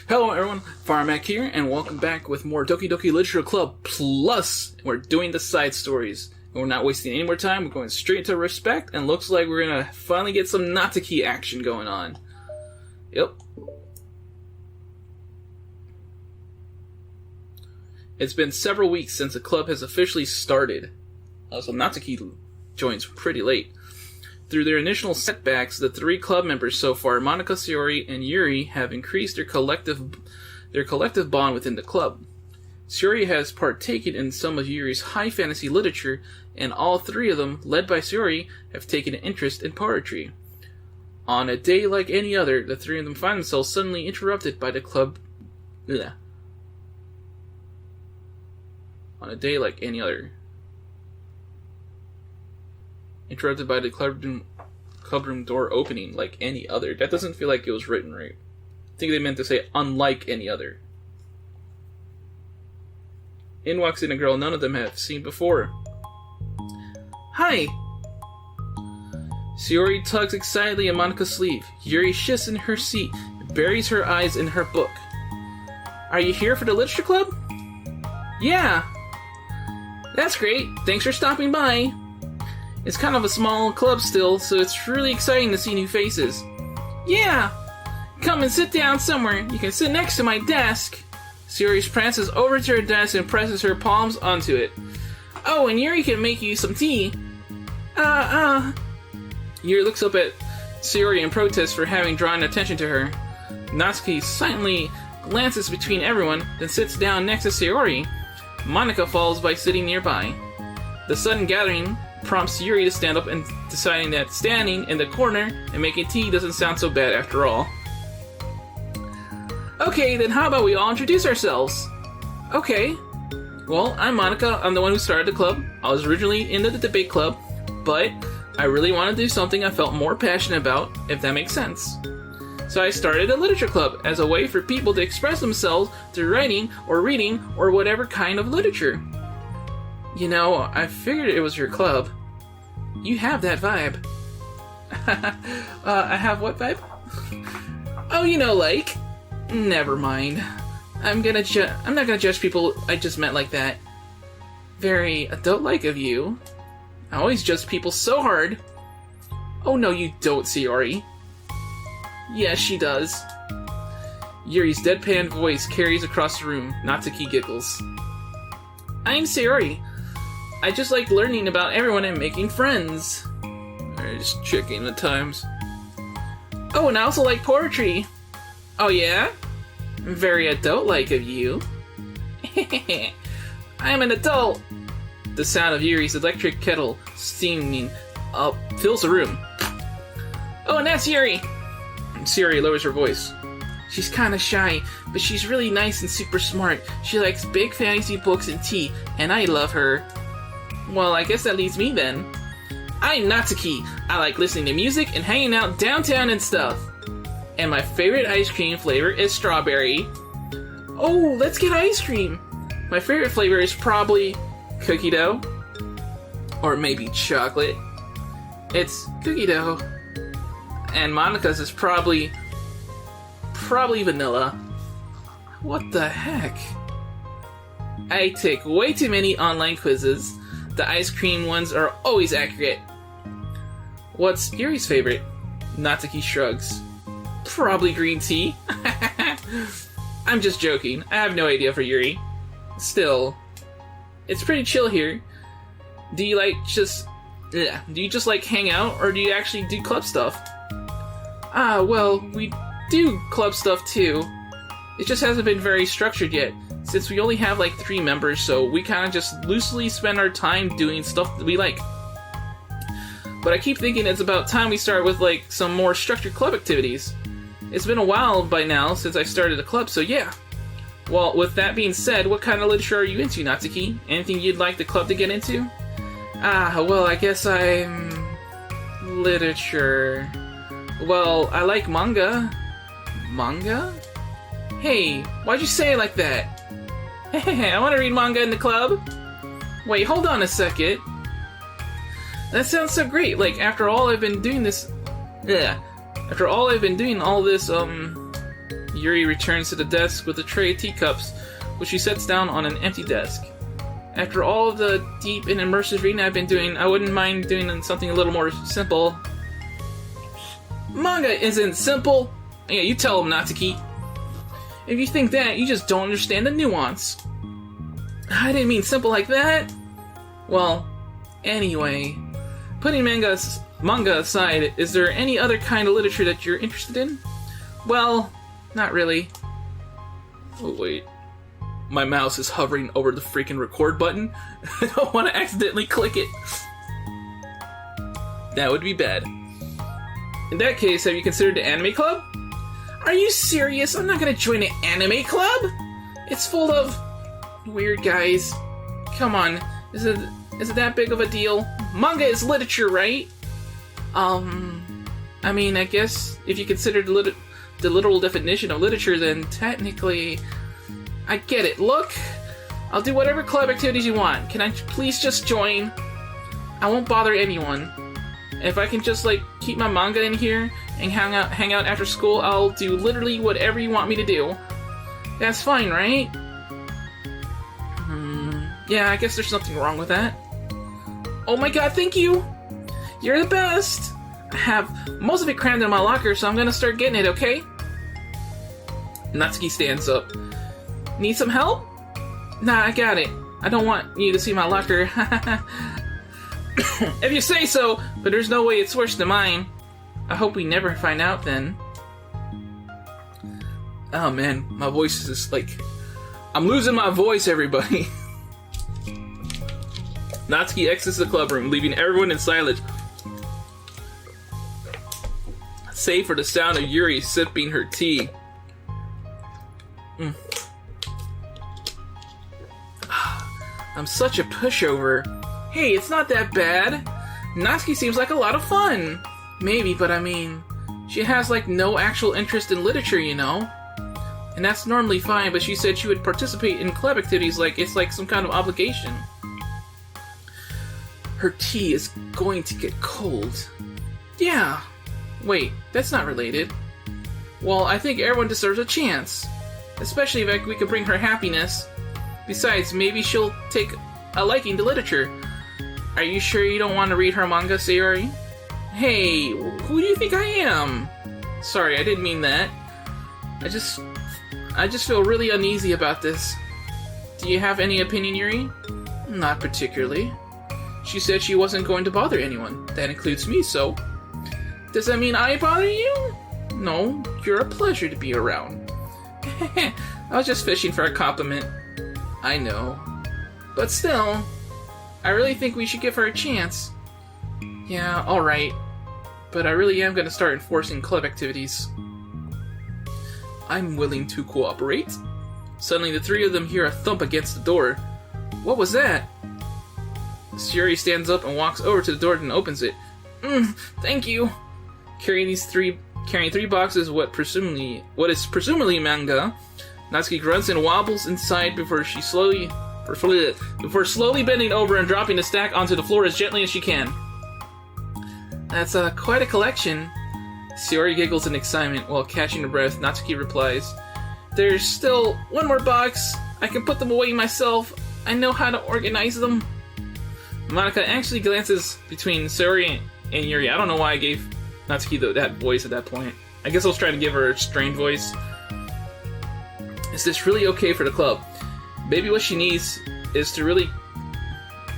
Hello everyone, Firemac here, and welcome back with more Doki Doki Literature Club Plus. We're doing the side stories. And we're not wasting any more time, we're going straight to Respect, and looks like we're gonna finally get some Natsuki action going on. Yep. It's been several weeks since the club has officially started. So Natsuki joins pretty late. Through their initial setbacks, the three club members so far, Monika, Sayori, and Yuri, have increased their collective bond within the club. Sayori has partaken in some of Yuri's high fantasy literature, and all three of them, led by Sayori, have taken an interest in poetry. On a day like any other, the three of them find themselves suddenly interrupted by the club... Bleh. On a day like any other. Interrupted by the clubroom door opening like any other. That doesn't feel like it was written right. I think they meant to say unlike any other. In walks in a girl none of them have seen before. Hi! Sayori tugs excitedly at Monika's sleeve. Yuri shifts in her seat and buries her eyes in her book. Are you here for the literature club? Yeah! That's great. Thanks for stopping by. It's kind of a small club still, so it's really exciting to see new faces. Yeah! Come and sit down somewhere. You can sit next to my desk. Sayori prances over to her desk and presses her palms onto it. Oh, and Yuri can make you some tea. Yuri looks up at Sayori in protest for having drawn attention to her. Natsuki silently glances between everyone, then sits down next to Sayori. Monika follows by sitting nearby. The sudden gathering prompts Yuri to stand up, and deciding that standing in the corner and making tea doesn't sound so bad after all. Okay, then how about we all introduce ourselves? Okay. Well, I'm Monika. I'm the one who started the club. I was originally in the debate club, but I really want to do something I felt more passionate about, if that makes sense. So I started a literature club as a way for people to express themselves through writing or reading or whatever kind of literature. You know, I figured it was your club. You have that vibe. I have what vibe? Oh, you know, like... Never mind. I'm not gonna judge people I just met like that. Very adult-like of you. I always judge people so hard. Oh no, you don't, Sayori. Yes, she does. Yuri's deadpan voice carries across the room. Natsuki giggles. I'm Sayori. I just like learning about everyone and making friends. Just checking the times. Oh, and I also like poetry. Oh yeah? Very adult-like of you. I'm an adult. The sound of Yuri's electric kettle steaming up fills the room. Oh, and that's Yuri. Sayori lowers her voice. She's kinda shy, but she's really nice and super smart. She likes big fantasy books and tea, and I love her. Well, I guess that leaves me then. I'm Natsuki. I like listening to music and hanging out downtown and stuff. And my favorite ice cream flavor is strawberry. Oh, let's get ice cream. My favorite flavor is probably cookie dough. Or maybe chocolate. It's cookie dough. And Monika's is probably vanilla. What the heck? I take way too many online quizzes. The ice cream ones are always accurate. What's Yuri's favorite? Natsuki shrugs. Probably green tea. I'm just joking. I have no idea for Yuri. Still, it's pretty chill here. Do you just like hang out, or do you actually do club stuff? Well, we do club stuff too. It just hasn't been very structured yet, since we only have like 3 members, so we kind of just loosely spend our time doing stuff that we like. But I keep thinking it's about time we start with like some more structured club activities. It's been a while by now since I started a club, so yeah. Well, with that being said, what kind of literature are you into, Natsuki? Anything you'd like the club to get into? Well, I guess I'm... literature... Well, I like manga. Manga? Hey, why'd you say it like that? Hey, I want to read manga in the club. Wait, hold on a second. That sounds so great. Like, after all I've been doing this... After all I've been doing all this, Yuri returns to the desk with a tray of teacups, which she sets down on an empty desk. After all of the deep and immersive reading I've been doing, I wouldn't mind doing something a little more simple. Manga isn't simple. Yeah, you tell him, Natsuki. If you think that, you just don't understand the nuance. I didn't mean simple like that. Well, anyway, putting manga aside, is there any other kind of literature that you're interested in? Well, not really. Oh, wait. My mouse is hovering over the freaking record button. I don't want to accidentally click it. That would be bad. In that case, have you considered the anime club? Are you serious? I'm not gonna join an anime club! It's full of weird guys. Come on, is it that big of a deal? Manga is literature, right? I mean, I guess if you consider the literal definition of literature, then technically, I get it. Look, I'll do whatever club activities you want. Can I please just join? I won't bother anyone. If I can just, like, keep my manga in here and hang out after school, I'll do literally whatever you want me to do. That's fine, right? Yeah, I guess there's nothing wrong with that. Oh my god, thank you! You're the best! I have most of it crammed in my locker, so I'm gonna start getting it, okay? Natsuki stands up. Need some help? Nah, I got it. I don't want you to see my locker. If you say so, but there's no way it's worse than mine. I hope we never find out then. Oh man, my voice is like... I'm losing my voice, everybody. Natsuki exits the club room, leaving everyone in silence, save for the sound of Yuri sipping her tea. I'm such a pushover. Hey, it's not that bad. Natsuki seems like a lot of fun. Maybe, but I mean, she has like no actual interest in literature, you know? And that's normally fine, but she said she would participate in club activities like it's like some kind of obligation. Her tea is going to get cold. Yeah. Wait, that's not related. Well, I think everyone deserves a chance. Especially if we could bring her happiness. Besides, maybe she'll take a liking to literature. Are you sure you don't want to read her manga, Sayori? Hey, who do you think I am? Sorry, I didn't mean that. I just feel really uneasy about this. Do you have any opinion, Yuri? Not particularly. She said she wasn't going to bother anyone. That includes me, so... Does that mean I bother you? No, you're a pleasure to be around. I was just fishing for a compliment. I know. But still, I really think we should give her a chance. Yeah, alright. But I really am going to start enforcing club activities. I'm willing to cooperate. Suddenly the three of them hear a thump against the door. What was that? Sayori stands up and walks over to the door and opens it. Thank you. Carrying three boxes what is presumably manga, Natsuki grunts and wobbles inside before slowly bending over and dropping the stack onto the floor as gently as she can. That's quite a collection. Sayori giggles in excitement while catching her breath. Natsuki replies, "There's still one more box. I can put them away myself. I know how to organize them." Monica actually glances between Sayori and Yuri. I don't know why I gave Natsuki that voice at that point. I guess I was trying to give her a strained voice. Is this really okay for the club? Maybe what she needs is to really...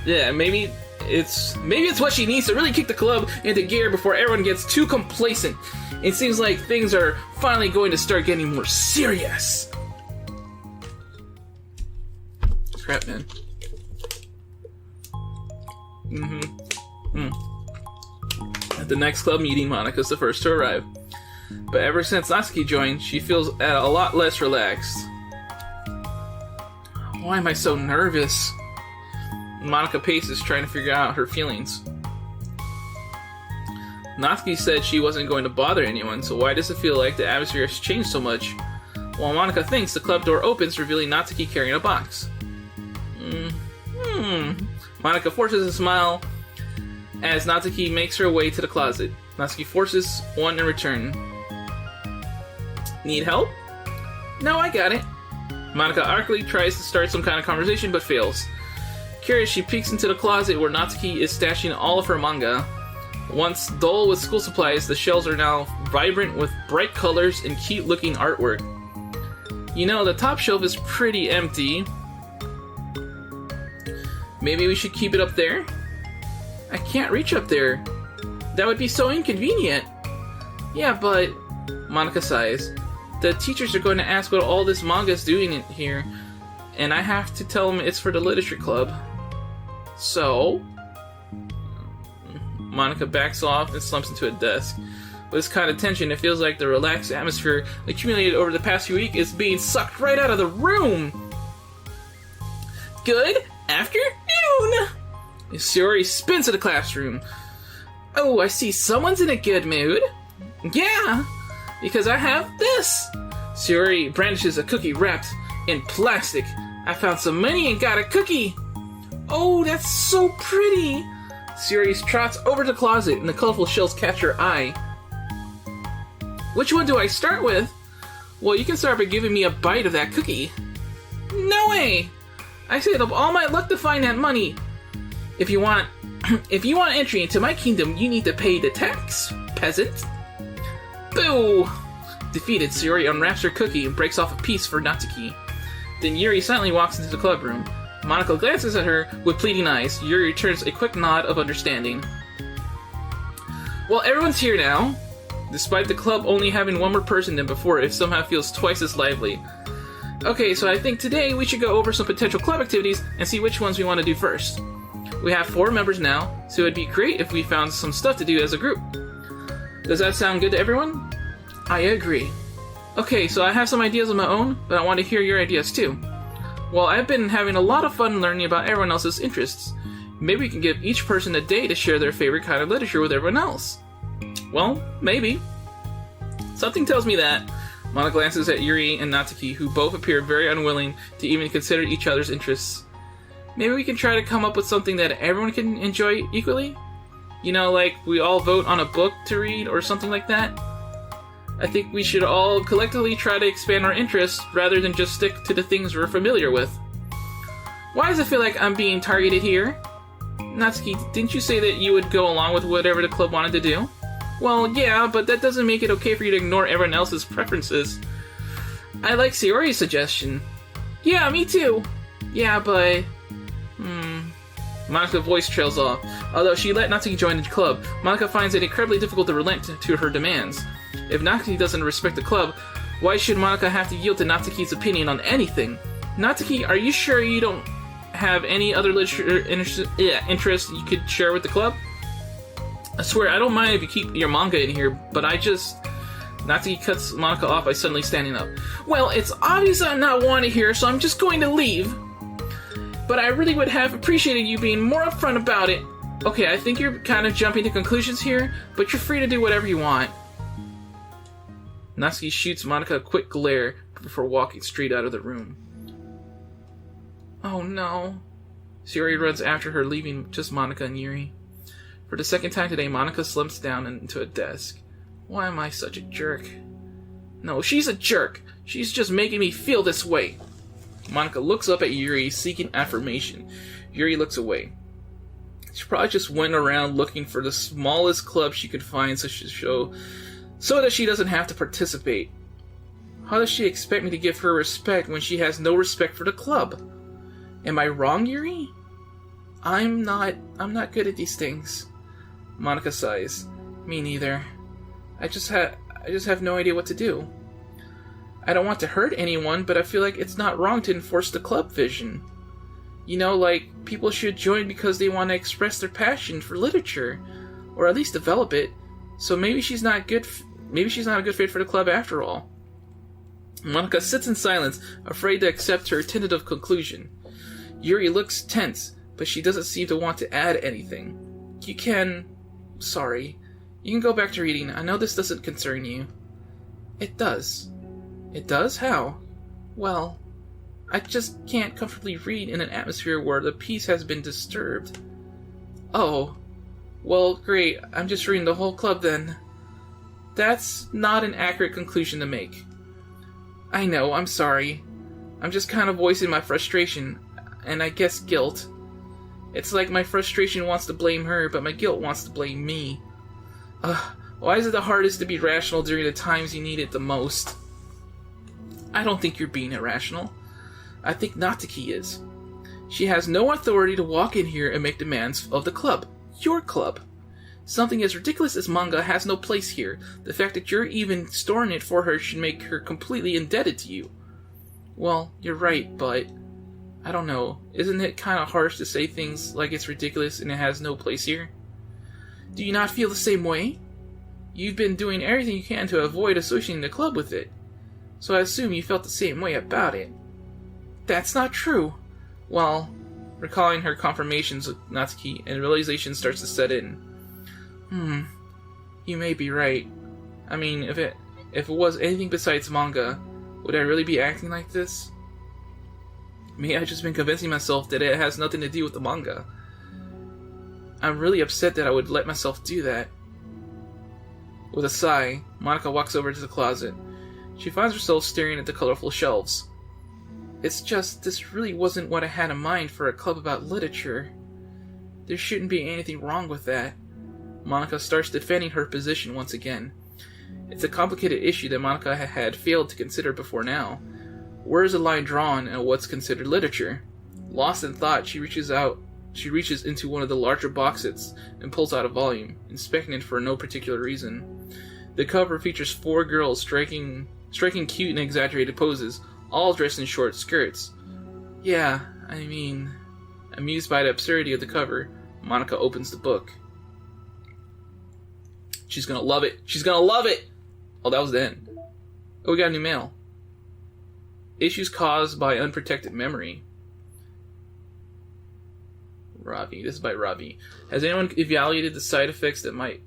Yeah, maybe it's what she needs to really kick the club into gear before everyone gets too complacent. It seems like things are finally going to start getting more serious. Crap, man. At the next club meeting, Monika's the first to arrive. But ever since Natsuki joined, she feels a lot less relaxed. Why am I so nervous? Monica paces, trying to figure out her feelings. Natsuki said she wasn't going to bother anyone, so why does it feel like the atmosphere has changed so much? While Monica thinks, the club door opens, revealing Natsuki carrying a box. Monica forces a smile as Natsuki makes her way to the closet. Natsuki forces one in return. Need help? No, I got it. Monica awkwardly tries to start some kind of conversation, but fails. Curious, she peeks into the closet where Natsuki is stashing all of her manga. Once dull with school supplies, the shelves are now vibrant with bright colors and cute-looking artwork. You know, the top shelf is pretty empty. Maybe we should keep it up there? I can't reach up there. That would be so inconvenient. Yeah, but... Monica sighs. The teachers are going to ask what all this manga is doing in here, and I have to tell them it's for the literature club. So... Monica backs off and slumps into a desk. With this kind of tension, it feels like the relaxed atmosphere accumulated over the past few weeks is being sucked right out of the room. Good afternoon! Sayori spins to the classroom. Oh, I see someone's in a good mood. Yeah, because I have this. Sayori brandishes a cookie wrapped in plastic. I found some money and got a cookie. Oh, that's so pretty. Sayori trots over to the closet and the colorful shells catch her eye. Which one do I start with? Well, you can start by giving me a bite of that cookie. No way! I saved up all my luck to find that money. If you want entry into my kingdom, you need to pay the tax, peasant. Boo! Defeated, Sayori unwraps her cookie and breaks off a piece for Natsuki. Then Yuri silently walks into the club room. Monica glances at her with pleading eyes. Yuri returns a quick nod of understanding. Well, everyone's here now. Despite the club only having one more person than before, it somehow feels twice as lively. Okay, so I think today we should go over some potential club activities and see which ones we want to do first. We have 4 members now, so it'd be great if we found some stuff to do as a group. Does that sound good to everyone? I agree. Okay, so I have some ideas of my own, but I want to hear your ideas too. Well, I've been having a lot of fun learning about everyone else's interests. Maybe we can give each person a day to share their favorite kind of literature with everyone else. Well, maybe. Something tells me that. Mana glances at Yuri and Natsuki, who both appear very unwilling to even consider each other's interests. Maybe we can try to come up with something that everyone can enjoy equally? You know, like we all vote on a book to read or something like that? I think we should all collectively try to expand our interests rather than just stick to the things we're familiar with. Why does it feel like I'm being targeted here? Natsuki, didn't you say that you would go along with whatever the club wanted to do? Well, yeah, but that doesn't make it okay for you to ignore everyone else's preferences. I like Sayori's suggestion. Yeah, me too. Yeah, but... Monika's voice trails off. Although she let Natsuki join the club, Monika finds it incredibly difficult to relent to her demands. If Natsuki doesn't respect the club, why should Monika have to yield to Natsuki's opinion on anything? Natsuki, are you sure you don't have any other literature interests you could share with the club? I swear, I don't mind if you keep your manga in here, but Natsuki cuts Monika off by suddenly standing up. Well, it's obvious I'm not wanted here, so I'm just going to leave. But I really would have appreciated you being more upfront about it. Okay, I think you're kind of jumping to conclusions here, but you're free to do whatever you want. Natsuki shoots Monika a quick glare before walking straight out of the room. Oh no. Sayori runs after her, leaving just Monika and Yuri. For the second time today, Monika slumps down into a desk. Why am I such a jerk? No, she's a jerk. She's just making me feel this way. Monika looks up at Yuri, seeking affirmation. Yuri looks away. She probably just went around looking for the smallest club she could find so that she doesn't have to participate. How does she expect me to give her respect when she has no respect for the club? Am I wrong, Yuri? I'm not good at these things. Monika sighs. Me neither. I just have no idea what to do. I don't want to hurt anyone, but I feel like it's not wrong to enforce the club vision. You know, like, people should join because they want to express their passion for literature, or at least develop it. So maybe she's not a good fit for the club after all. Monika sits in silence, afraid to accept her tentative conclusion. Yuri looks tense, but she doesn't seem to want to add anything. You can go back to reading. I know this doesn't concern you. It does. It does? How? Well, I just can't comfortably read in an atmosphere where the peace has been disturbed. Oh. Well, great. I'm just reading the whole club then. That's not an accurate conclusion to make. I know, I'm sorry. I'm just kind of voicing my frustration, and I guess guilt. It's like my frustration wants to blame her, but my guilt wants to blame me. Why is it the hardest to be rational during the times you need it the most? I don't think you're being irrational. I think Natsuki is. She has no authority to walk in here and make demands of the club. Your club. Something as ridiculous as manga has no place here. The fact that you're even storing it for her should make her completely indebted to you. Well, you're right, but I don't know. Isn't it kind of harsh to say things like it's ridiculous and it has no place here? Do you not feel the same way? You've been doing everything you can to avoid associating the club with it. So I assume you felt the same way about it. That's not true. Well, recalling her confirmations with Natsuki, and realization starts to set in. You may be right. I mean, if it was anything besides manga, would I really be acting like this? Maybe I've just been convincing myself that it has nothing to do with the manga. I'm really upset that I would let myself do that. With a sigh, Monika walks over to the closet. She finds herself staring at the colorful shelves. It's just, this really wasn't what I had in mind for a club about literature. There shouldn't be anything wrong with that. Monika starts defending her position once again. It's a complicated issue that Monika had failed to consider before now. Where is the line drawn at what's considered literature? Lost in thought, she reaches into one of the larger boxes and pulls out a volume, inspecting it for no particular reason. The cover features 4 girls striking cute and exaggerated poses, all dressed in short skirts. Yeah, I mean, amused by the absurdity of the cover, Monika opens the book. She's gonna love it. She's gonna love it! Oh, that was the end. Oh, we got a new mail. Issues caused by unprotected memory. Ravi. This is by Ravi. Has anyone evaluated the side effects that might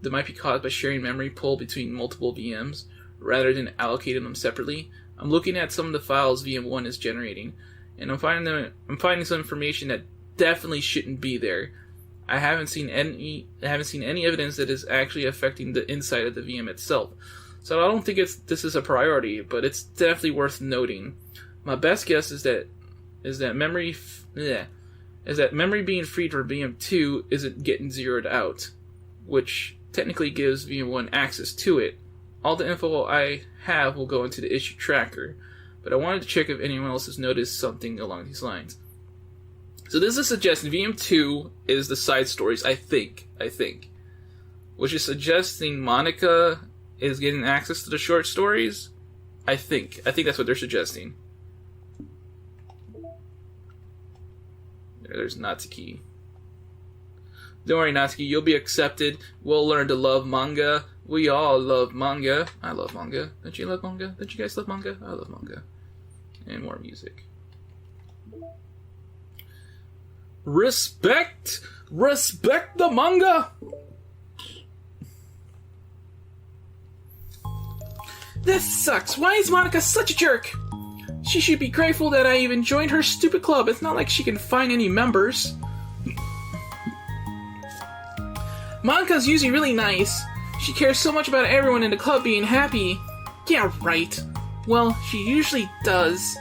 be caused by sharing memory pool between multiple VMs, rather than allocating them separately? I'm looking at some of the files VM1 is generating, and I'm finding some information that definitely shouldn't be there. I haven't seen any evidence that is actually affecting the inside of the VM itself. So I don't think this is a priority, but it's definitely worth noting. My best guess is that memory being freed from VM2 isn't getting zeroed out, which technically gives VM1 access to it. All the info I have will go into the issue tracker, but I wanted to check if anyone else has noticed something along these lines. So this is suggesting VM2 is the side stories, I think. Which is suggesting Monika is getting access to the short stories? I think that's what they're suggesting. There's Natsuki. Don't worry, Natsuki, you'll be accepted. We'll learn to love manga. We all love manga. I love manga. Don't you love manga? Don't you guys love manga? I love manga. And more music. Respect! Respect the manga! This sucks. Why is Monika such a jerk? She should be grateful that I even joined her stupid club. It's not like she can find any members. Monika's usually really nice. She cares so much about everyone in the club being happy. Yeah, right. Well, she usually does.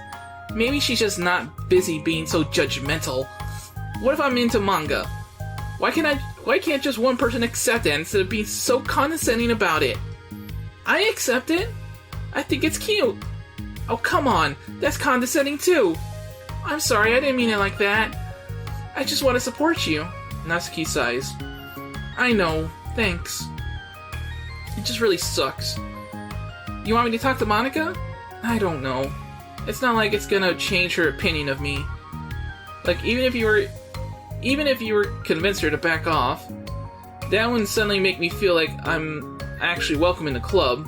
Maybe she's just not busy being so judgmental. What if I'm into manga? Why can't just one person accept it instead of being so condescending about it? I accept it. I think it's cute. Oh, come on. That's condescending too. I'm sorry, I didn't mean it like that. I just want to support you. Natsuki sighs. I know. Thanks. It just really sucks. You want me to talk to Monika? I don't know. It's not like it's gonna change her opinion of me. Like, even if you were convinced her to back off, that wouldn't suddenly make me feel like I'm actually welcome in the club.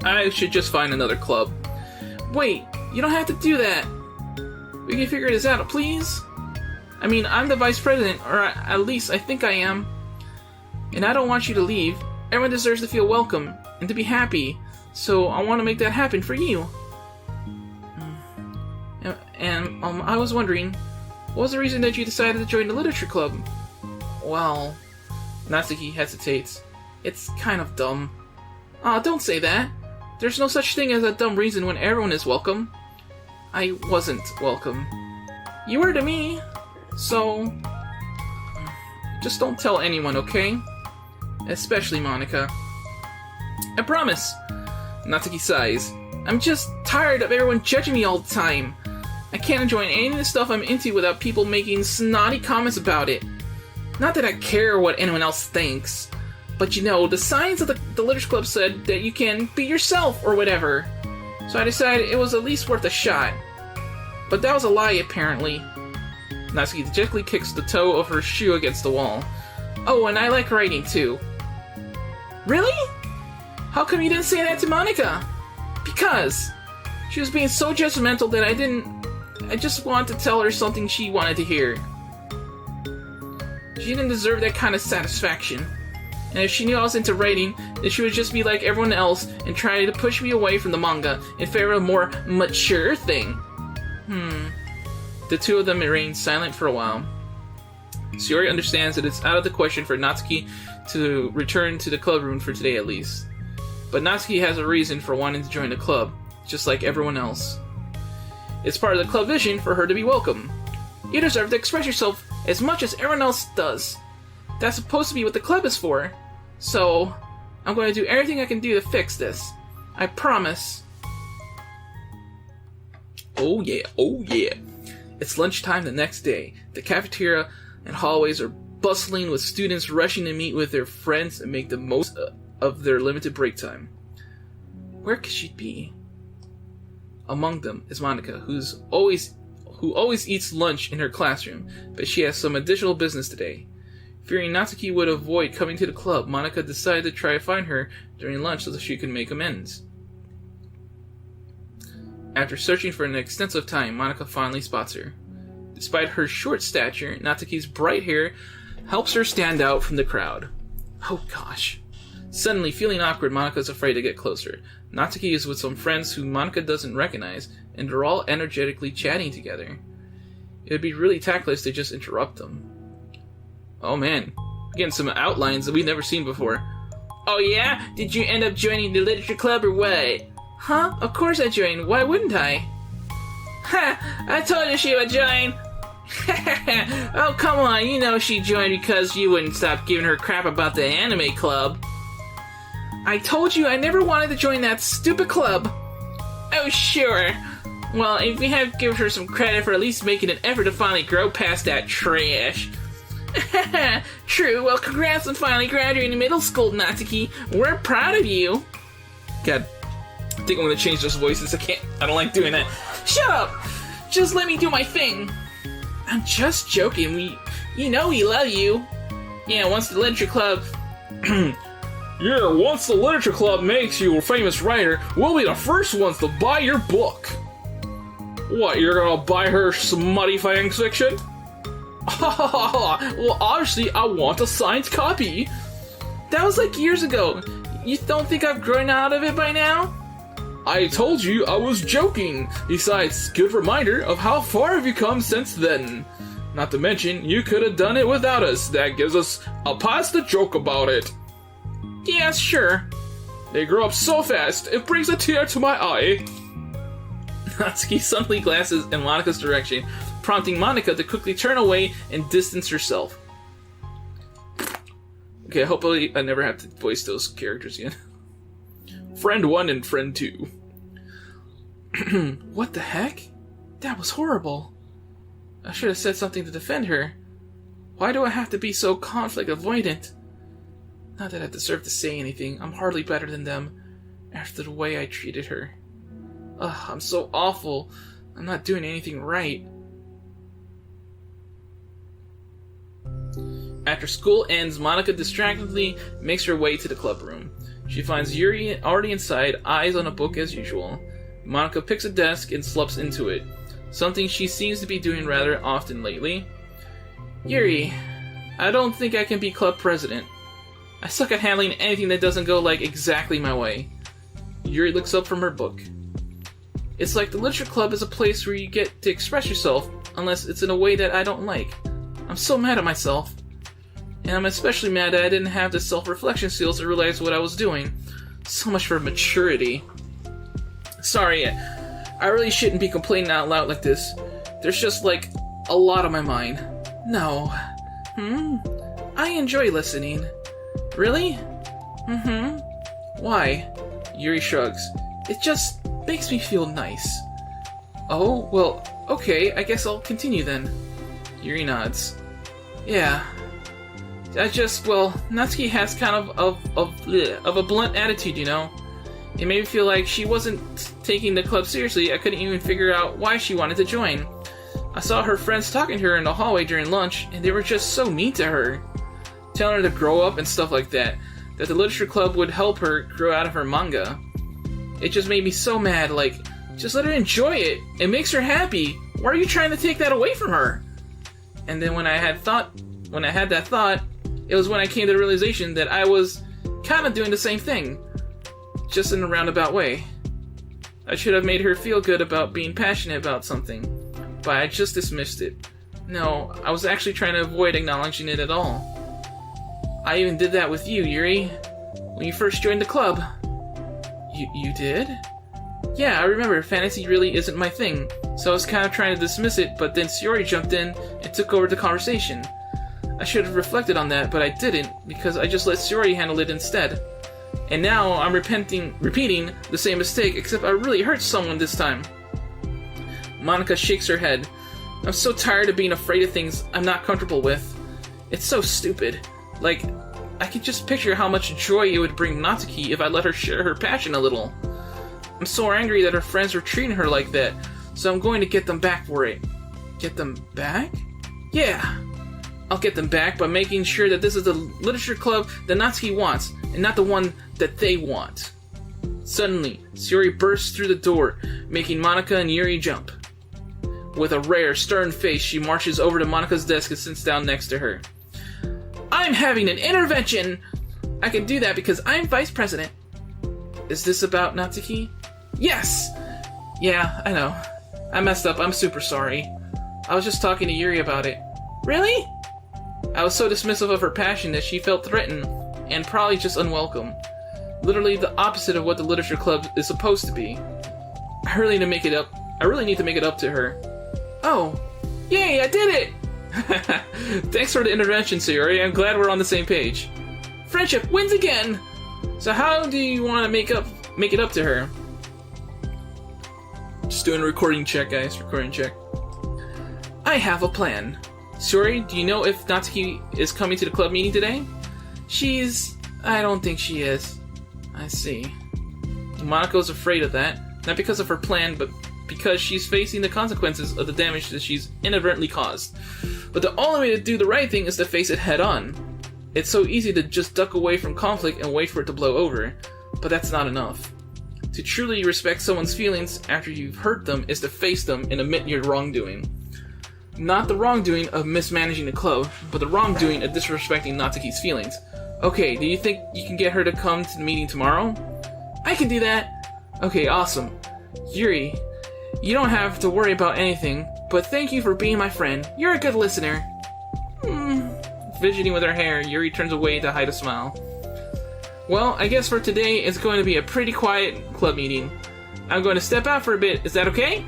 I should just find another club. Wait, you don't have to do that. We can figure this out, please? I mean, I'm the vice president, or at least I think I am. And I don't want you to leave. Everyone deserves to feel welcome and to be happy. So I want to make that happen for you. And I was wondering, what was the reason that you decided to join the literature club? Well, Natsuki hesitates. It's kind of dumb. Aw, don't say that. There's no such thing as a dumb reason when everyone is welcome. I wasn't welcome. You were to me, so... just don't tell anyone, okay? Especially Monica. I promise. Natsuki sighs. I'm just tired of everyone judging me all the time. I can't enjoy any of the stuff I'm into without people making snotty comments about it. Not that I care what anyone else thinks, but you know, the signs of the Literature Club said that you can be yourself or whatever. So I decided it was at least worth a shot. But that was a lie, apparently. Natsuki dejectedly kicks the toe of her shoe against the wall. Oh, and I like writing too. Really? How come you didn't say that to Monica? Because she was being so judgmental that I just wanted to tell her something she wanted to hear. She didn't deserve that kind of satisfaction. And if she knew I was into writing, then she would just be like everyone else and try to push me away from the manga in favor of a more mature thing. The two of them remain silent for a while. Sayori understands that it's out of the question for Natsuki to return to the club room for today at least. But Natsuki has a reason for wanting to join the club, just like everyone else. It's part of the club vision for her to be welcome. You deserve to express yourself as much as everyone else does. That's supposed to be what the club is for. So, I'm going to do everything I can do to fix this. I promise. Oh yeah, oh yeah. It's lunchtime the next day. The cafeteria and hallways are bustling with students rushing to meet with their friends and make the most of their limited break time. Where could she be? Among them is Monica, who always eats lunch in her classroom, but she has some additional business today. Fearing Natsuki would avoid coming to the club, Monica decided to try to find her during lunch so that she could make amends. After searching for an extensive time, Monica finally spots her. Despite her short stature, Natsuki's bright hair helps her stand out from the crowd. Oh gosh. Suddenly, feeling awkward, Monica is afraid to get closer. Natsuki is with some friends who Monica doesn't recognize, and they're all energetically chatting together. It would be really tactless to just interrupt them. Oh man, getting some outlines that we've never seen before. Oh yeah? Did you end up joining the literature club or what? Huh? Of course I joined. Why wouldn't I? Ha! I told you she would join! Oh, come on. You know she joined because you wouldn't stop giving her crap about the anime club. I told you I never wanted to join that stupid club. Oh, sure. Well, if we have to give her some credit for at least making an effort to finally grow past that trash. True. Well, congrats on finally graduating middle school, Natsuki. We're proud of you. God. I think I'm gonna change those voices. I don't like doing that. Shut up! Just let me do my thing. I'm just joking. You know we love you. Yeah, once the literature club... Yeah, once the literature club makes you a famous writer, we'll be the first ones to buy your book. What, you're gonna buy her smutty fan fiction? Well, obviously I want a signed copy. That was like years ago. You don't think I've grown out of it by now? I told you I was joking. Besides, good reminder of how far have you come since then. Not to mention, you could have done it without us. That gives us a pause to joke about it. Yeah, sure. They grow up so fast, it brings a tear to my eye. Natsuki suddenly glances in Monica's direction, prompting Monica to quickly turn away and distance herself. Okay, hopefully I never have to voice those characters again. Friend 1 and Friend 2. What the heck? That was horrible. I should have said something to defend her. Why do I have to be so conflict avoidant? Not that I deserve to say anything. I'm hardly better than them after the way I treated her. Ugh, I'm so awful. I'm not doing anything right. After school ends, Monica distractedly makes her way to the club room. She finds Yuri already inside, eyes on a book as usual. Monica picks a desk and slips into it, something she seems to be doing rather often lately. Yuri, I don't think I can be club president. I suck at handling anything that doesn't go like exactly my way. Yuri looks up from her book. It's like the literature club is a place where you get to express yourself, unless it's in a way that I don't like. I'm so mad at myself. And I'm especially mad that I didn't have the self-reflection skills to realize what I was doing. So much for maturity. Sorry, I really shouldn't be complaining out loud like this. There's just, like, a lot on my mind. No. I enjoy listening. Really? Why? Yuri shrugs. It just makes me feel nice. Oh, well, okay, I guess I'll continue then. Yuri nods. Yeah. Natsuki has kind of a blunt attitude, you know? It made me feel like she wasn't taking the club seriously. I couldn't even figure out why she wanted to join. I saw her friends talking to her in the hallway during lunch, and they were just so mean to her. Telling her to grow up and stuff like that. That the literature club would help her grow out of her manga. It just made me so mad, like, just let her enjoy it. It makes her happy. Why are you trying to take that away from her? And then when I had that thought, it was when I came to the realization that I was kind of doing the same thing. Just in a roundabout way. I should have made her feel good about being passionate about something, but I just dismissed it. No, I was actually trying to avoid acknowledging it at all. I even did that with you, Yuri, when you first joined the club. You did? Yeah, I remember, fantasy really isn't my thing, so I was kind of trying to dismiss it, but then Shiori jumped in and took over the conversation. I should have reflected on that, but I didn't, because I just let Shiori handle it instead. And now I'm repeating the same mistake, except I really hurt someone this time. Monica shakes her head. I'm so tired of being afraid of things I'm not comfortable with. It's so stupid. Like, I could just picture how much joy it would bring Natsuki if I let her share her passion a little. I'm so angry that her friends were treating her like that, so I'm going to get them back for it. Get them back? Yeah. I'll get them back by making sure that this is the literature club that Natsuki wants, and not the one that they want. Suddenly, Shiori bursts through the door, making Monica and Yuri jump. With a rare, stern face, she marches over to Monica's desk and sits down next to her. I'm having an intervention! I can do that because I'm vice president. Is this about Natsuki? Yes! Yeah, I know. I messed up. I'm super sorry. I was just talking to Yuri about it. Really? I was so dismissive of her passion that she felt threatened, and probably just unwelcome. Literally the opposite of what the literature club is supposed to be. I really need to make it up to her. Oh, yay, I did it! Thanks for the intervention, Sayori. I'm glad we're on the same page. Friendship wins again! So how do you want to make it up to her? Just doing a recording check, guys. Recording check. I have a plan. Sayori, do you know if Natsuki is coming to the club meeting today? I don't think she is. I see. Monaco's afraid of that. Not because of her plan, but because she's facing the consequences of the damage that she's inadvertently caused. But the only way to do the right thing is to face it head on. It's so easy to just duck away from conflict and wait for it to blow over, but that's not enough. To truly respect someone's feelings after you've hurt them is to face them and admit your wrongdoing. Not the wrongdoing of mismanaging the club, but the wrongdoing of disrespecting Natsuki's feelings. Okay, do you think you can get her to come to the meeting tomorrow? I can do that! Okay, awesome. Yuri, you don't have to worry about anything, but thank you for being my friend. You're a good listener. Fidgeting with her hair, Yuri turns away to hide a smile. Well, I guess for today, it's going to be a pretty quiet club meeting. I'm going to step out for a bit. Is that okay?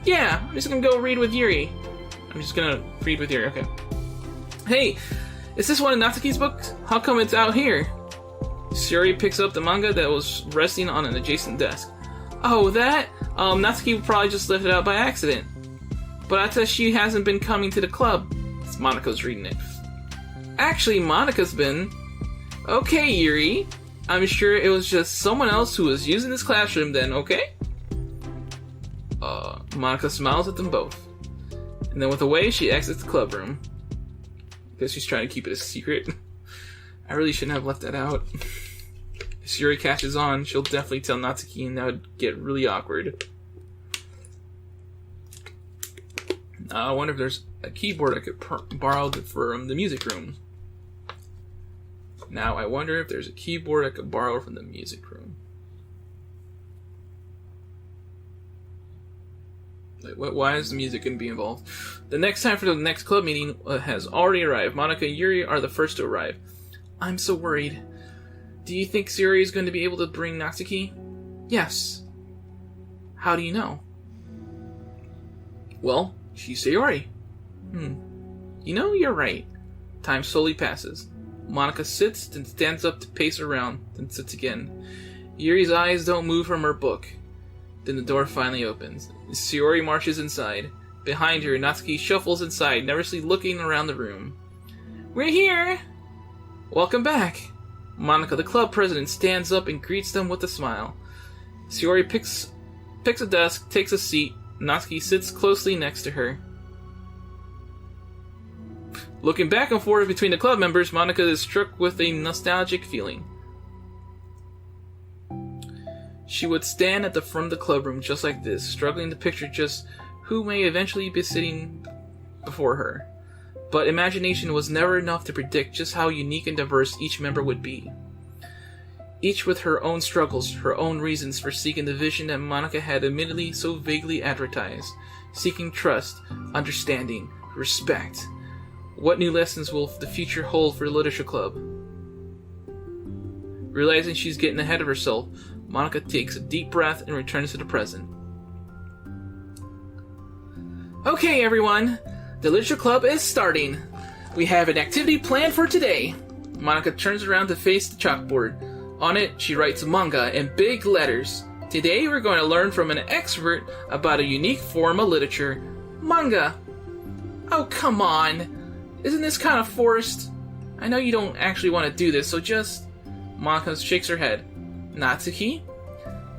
Yeah, I'm just going to go read with Yuri. Okay. Hey, is this one of Natsuki's books? How come it's out here? Shiori picks up the manga that was resting on an adjacent desk. Oh, that? Natsuki probably just left it out by accident. But I thought she hasn't been coming to the club. It's Monica's reading it. Actually, Monica's been. Okay, Yuri. I'm sure it was just someone else who was using this classroom then, okay? Monica smiles at them both. And then with a wave, she exits the club room. Because she's trying to keep it a secret. I really shouldn't have left that out. If Yuri catches on, she'll definitely tell Natsuki and that would get really awkward. I wonder if there's a keyboard I could borrow from the music room. Now I wonder if there's a keyboard I could borrow from the music room. Why is the music going to be involved? The next time for the next club meeting has already arrived. Monica and Yuri are the first to arrive. I'm so worried. Do you think Yuri is going to be able to bring Natsuki? Yes. How do you know? Well, she's Sayori. You know, you're right. Time slowly passes. Monica sits, then stands up to pace around, then sits again. Yuri's eyes don't move from her book. Then the door finally opens. Sayori marches inside. Behind her, Natsuki shuffles inside, nervously looking around the room. We're here! Welcome back! Monica, the club president, stands up and greets them with a smile. Sayori picks a desk, takes a seat. Natsuki sits closely next to her. Looking back and forth between the club members, Monica is struck with a nostalgic feeling. She would stand at the front of the club room just like this, struggling to picture just who may eventually be sitting before her. But imagination was never enough to predict just how unique and diverse each member would be. Each with her own struggles, her own reasons for seeking the vision that Monica had admittedly so vaguely advertised, seeking trust, understanding, respect. What new lessons will the future hold for the Literature Club? Realizing she's getting ahead of herself, Monica takes a deep breath and returns to the present. Okay, everyone, the Literature Club is starting. We have an activity planned for today. Monica turns around to face the chalkboard. On it, she writes manga in big letters. Today, we're going to learn from an expert about a unique form of literature, manga. Oh, come on. Isn't this kind of forced? I know you don't actually want to do this, so just... Monica shakes her head. Natsuki?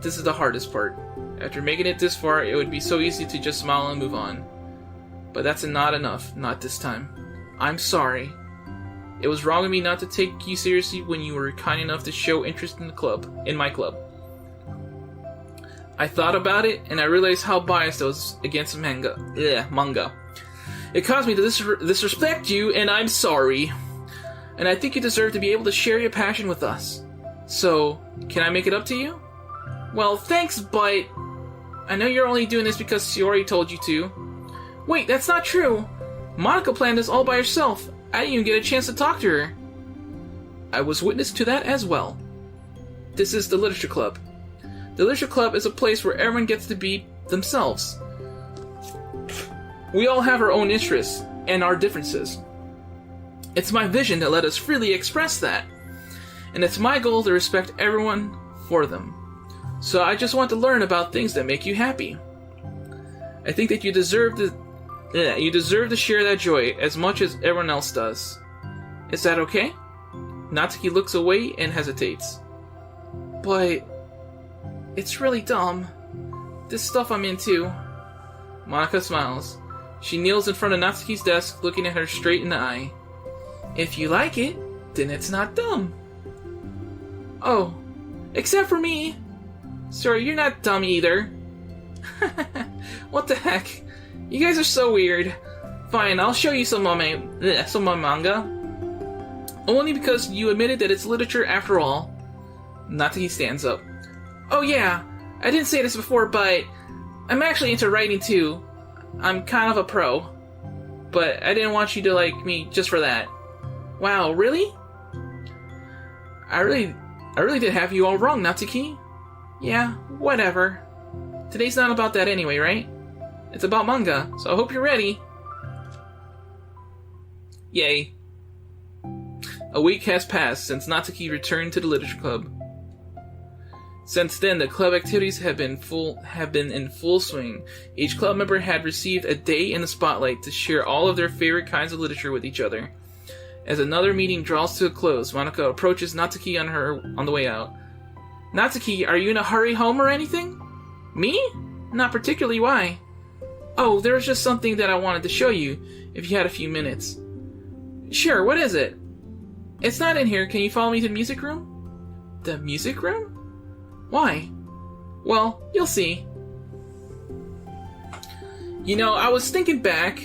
This is the hardest part. After making it this far, it would be so easy to just smile and move on. But that's not enough, not this time. I'm sorry. It was wrong of me not to take you seriously when you were kind enough to show interest in my club. I thought about it, and I realized how biased I was against manga. It caused me to disrespect you, and I'm sorry. And I think you deserve to be able to share your passion with us. So, can I make it up to you? Well, thanks, but... I know you're only doing this because Sayori told you to. Wait, that's not true! Monica planned this all by herself. I didn't even get a chance to talk to her. I was witness to that as well. This is the Literature Club. The Literature Club is a place where everyone gets to be themselves. We all have our own interests and our differences. It's my vision to let us freely express that. And it's my goal to respect everyone for them. So I just want to learn about things that make you happy. I think that you deserve to share that joy as much as everyone else does. Is that okay? Natsuki looks away and hesitates. But... it's really dumb. This stuff I'm into. Monica smiles. She kneels in front of Natsuki's desk, looking at her straight in the eye. If you like it, then it's not dumb. Oh, except for me. Sorry, you're not dumb either. What the heck? You guys are so weird. Fine, I'll show you some of my manga. Only because you admitted that it's literature after all. Natsuki stands up. Oh yeah, I didn't say this before, but I'm actually into writing too. I'm kind of a pro. But I didn't want you to like me just for that. Wow, really? I really did have you all wrong, Natsuki. Yeah, whatever. Today's not about that anyway, right? It's about manga, so I hope you're ready. Yay. A week has passed since Natsuki returned to the Literature Club. Since then, the club activities have been in full swing. Each club member had received a day in the spotlight to share all of their favorite kinds of literature with each other. As another meeting draws to a close, Monica approaches Natsuki on the way out. Natsuki, are you in a hurry home or anything? Me? Not particularly, why? Oh, there was just something that I wanted to show you, if you had a few minutes. Sure, what is it? It's not in here, can you follow me to the music room? The music room? Why? Well, you'll see. You know, I was thinking back.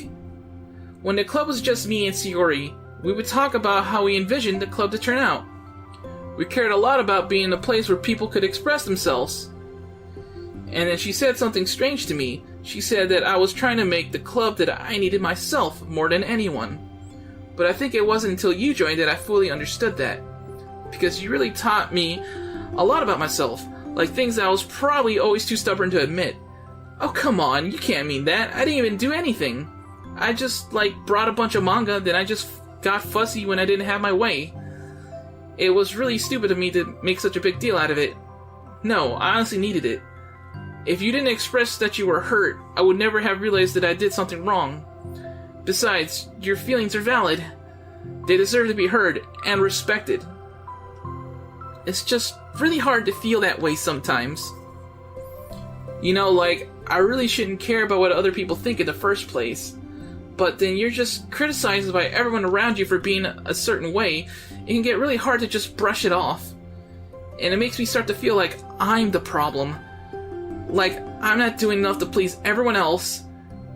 When the club was just me and Sayori, we would talk about how we envisioned the club to turn out. We cared a lot about being a place where people could express themselves. And then she said something strange to me. She said that I was trying to make the club that I needed myself more than anyone. But I think it wasn't until you joined that I fully understood that. Because you really taught me a lot about myself, like things that I was probably always too stubborn to admit. Oh, come on, you can't mean that. I didn't even do anything. I just, like, brought a bunch of manga, then I just got fussy when I didn't have my way. It was really stupid of me to make such a big deal out of it. No, I honestly needed it. If you didn't express that you were hurt, I would never have realized that I did something wrong. Besides, your feelings are valid. They deserve to be heard and respected. It's just really hard to feel that way sometimes. You know, like, I really shouldn't care about what other people think in the first place. But then you're just criticized by everyone around you for being a certain way. It can get really hard to just brush it off. And it makes me start to feel like I'm the problem. Like, I'm not doing enough to please everyone else.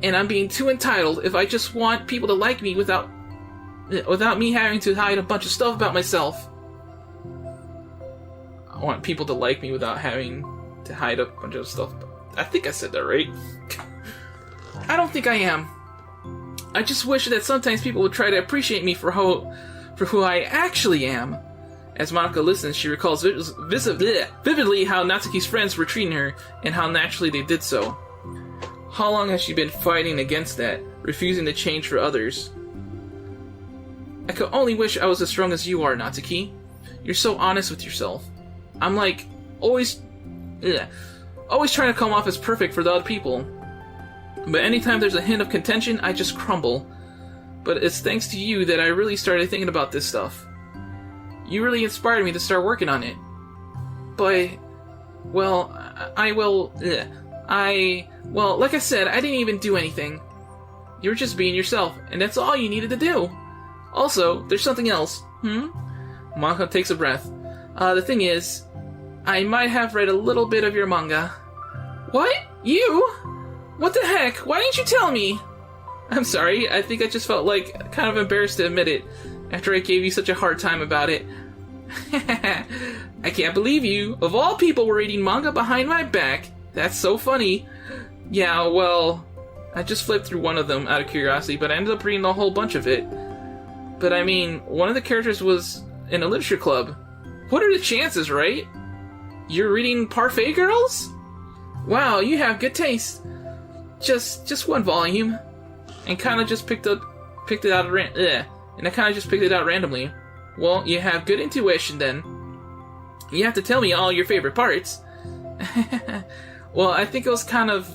And I'm being too entitled if I just want people to like me without me having to hide a bunch of stuff about myself. I want people to like me without having to hide a bunch of stuff. I think I said that right. I don't think I am. I just wish that sometimes people would try to appreciate me for who I actually am. As Monica listens, she recalls vividly how Natsuki's friends were treating her, and how naturally they did so. How long has she been fighting against that, refusing to change for others? I could only wish I was as strong as you are, Natsuki. You're so honest with yourself. I'm like, always trying to come off as perfect for the other people. But anytime there's a hint of contention, I just crumble. But it's thanks to you that I really started thinking about this stuff. You really inspired me to start working on it. But, well, like I said, I didn't even do anything. You were just being yourself, and that's all you needed to do. Also, there's something else. Monica takes a breath. The thing is, I might have read a little bit of your manga. What? You? What the heck? Why didn't you tell me? I'm sorry, I think I just felt like kind of embarrassed to admit it, after I gave you such a hard time about it. I can't believe you. Of all people were reading manga behind my back. That's so funny. Yeah, well, I just flipped through one of them out of curiosity, but I ended up reading a whole bunch of it. But I mean, one of the characters was in a literature club. What are the chances, right? You're reading Parfait Girls? Wow, you have good taste. Just one volume, and kind of just picked it out randomly. Well, you have good intuition then. You have to tell me all your favorite parts. Well, I think it was kind of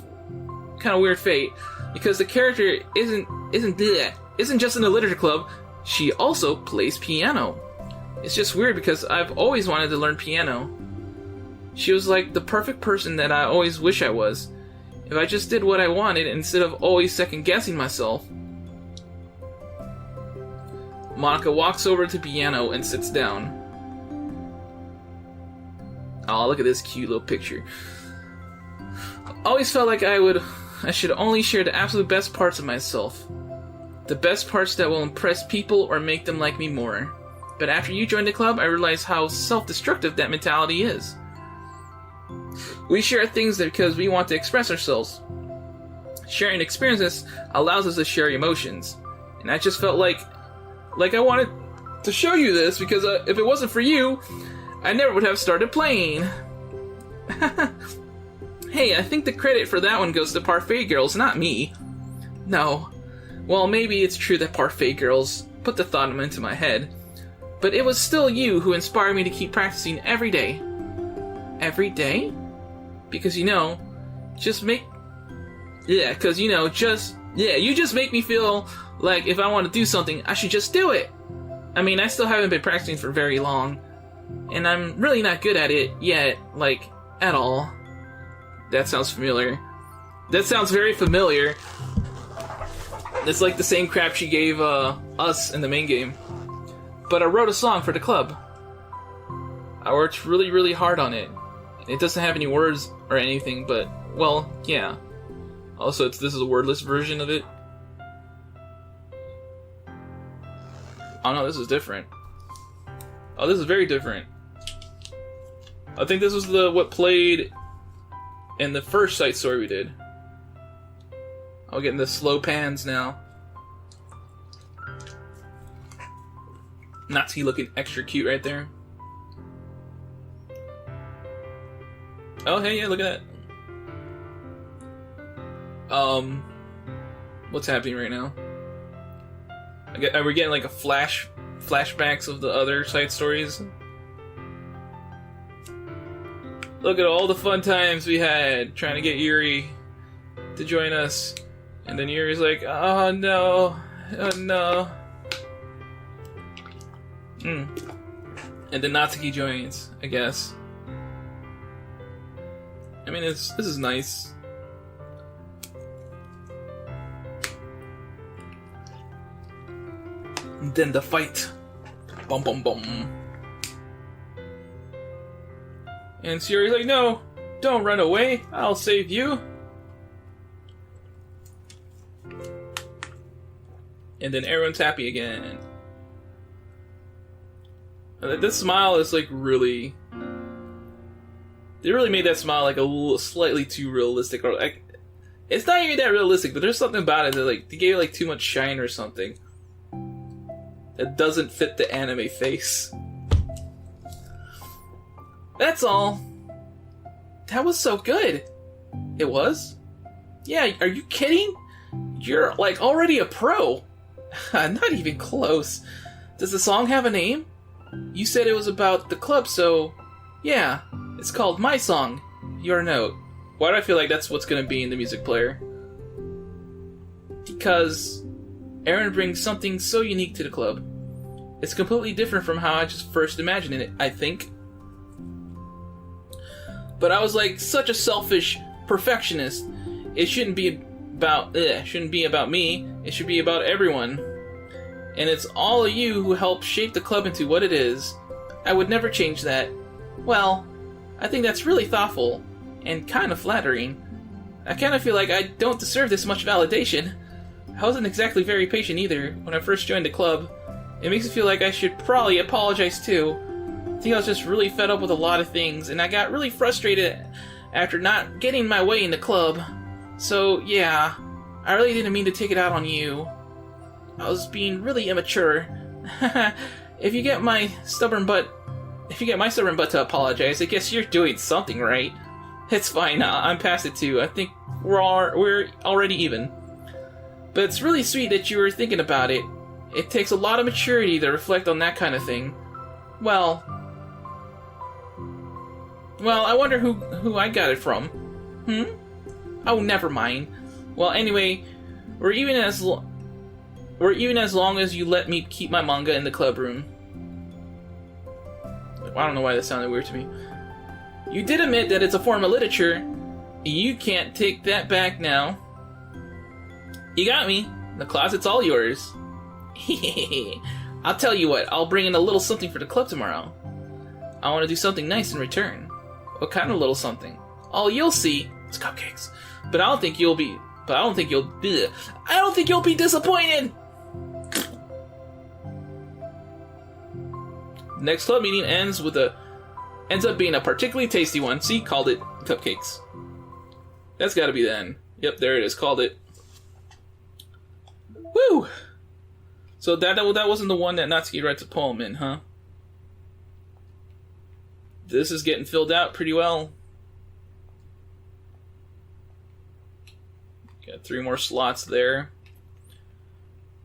weird fate, because the character isn't just in the literature club. She also plays piano. It's just weird because I've always wanted to learn piano. She was like the perfect person that I always wish I was. If I just did what I wanted instead of always second-guessing myself. Monica walks over to the piano and sits down. Oh, look at this cute little picture. I always felt like I should only share the absolute best parts of myself. The best parts that will impress people or make them like me more. But after you joined the club, I realized how self-destructive that mentality is. We share things because we want to express ourselves. Sharing experiences allows us to share emotions. And I just felt like I wanted to show you this, because if it wasn't for you, I never would have started playing. Hey, I think the credit for that one goes to Parfait Girls, not me. No. Well, maybe it's true that Parfait Girls put the thought into my head. But it was still you who inspired me to keep practicing every day. Every day? Because, you just make me feel like if I want to do something, I should just do it. I mean, I still haven't been practicing for very long, and I'm really not good at it yet, at all. That sounds familiar. That sounds very familiar. It's like the same crap she gave us in the main game. But I wrote a song for the club. I worked really, really hard on it. It doesn't have any words or anything, but, well, yeah. Also, this is a wordless version of it. Oh no, this is different. Oh, this is very different. I think this was what played in the first side story we did. I'm getting the slow pans now. Natsuki looking extra cute right there. Oh, hey, yeah, look at that. What's happening right now? Are we getting like a flashbacks of the other side stories? Look at all the fun times we had trying to get Yuri to join us. And then Yuri's like, oh no, oh no. And then Natsuki joins, I guess. I mean, this is nice. And then the fight. Bum bum bum. And Yuri's like, no, don't run away, I'll save you. And then everyone's happy again. This smile is like really... They really made that smile like a little, slightly too realistic. Or like, it's not even that realistic, but there's something about it that like they gave it like too much shine or something. That doesn't fit the anime face. That's all. That was so good. It was? Yeah, are you kidding? You're like already a pro. Not even close. Does the song have a name? You said it was about the club, so yeah, it's called My Song, Your Note. Why do I feel like that's what's gonna be in the music player? Because Aaron brings something so unique to the club. It's completely different from how I just first imagined it, I think. But I was like such a selfish perfectionist. It shouldn't be about me. It should be about everyone. And it's all of you who helped shape the club into what it is. I would never change that. Well, I think that's really thoughtful and kind of flattering. I kind of feel like I don't deserve this much validation. I wasn't exactly very patient either when I first joined the club. It makes me feel like I should probably apologize too. I think I was just really fed up with a lot of things, and I got really frustrated after not getting my way in the club. So, yeah, I really didn't mean to take it out on you. I was being really immature. If you get my stubborn butt to apologize, I guess you're doing something right. It's fine, I'm past it too. I think we're already even. But it's really sweet that you were thinking about it. It takes a lot of maturity to reflect on that kind of thing. Well, I wonder who I got it from. Oh, never mind. Well, anyway, we're even as long as you let me keep my manga in the club room. I don't know why that sounded weird to me. You did admit that it's a form of literature. You can't take that back now. You got me. The closet's all yours. I'll tell you what, I'll bring in a little something for the club tomorrow. I want to do something nice in return. What kind of little something? Oh, you'll see. It's cupcakes. But I don't think you'll be disappointed. Next club meeting ends up being a particularly tasty one. See, called it cupcakes. That's got to be the end. Yep, there it is. Called it. Woo! So that wasn't the one that Natsuki writes a poem in, huh? This is getting filled out pretty well. Got 3 more slots there.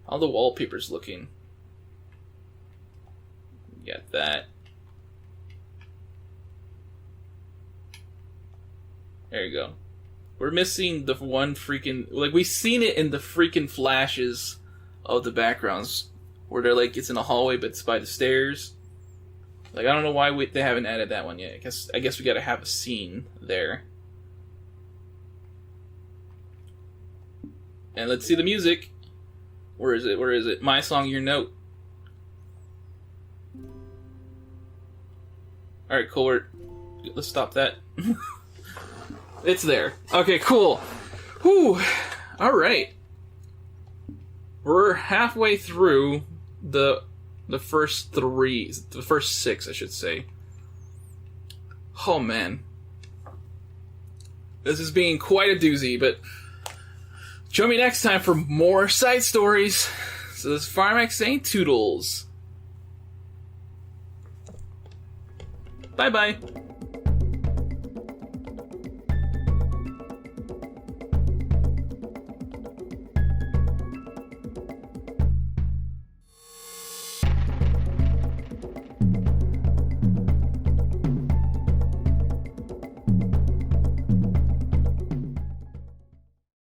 How the wallpaper's looking. Got that. There you go. We're missing the one freaking... Like, we've seen it in the freaking flashes of the backgrounds. Where they're like, it's in a hallway, but it's by the stairs. Like, I don't know why they haven't added that one yet. I guess we gotta have a scene there. And let's see the music. Where is it? My Song, Your Note. Alright, cool. Let's stop that. It's there. Okay, cool. Whew. Alright. We're halfway through the first 6, I should say. Oh, man. This is being quite a doozy, but join me next time for more side stories. So this is Firemac saying toodles. Bye-bye.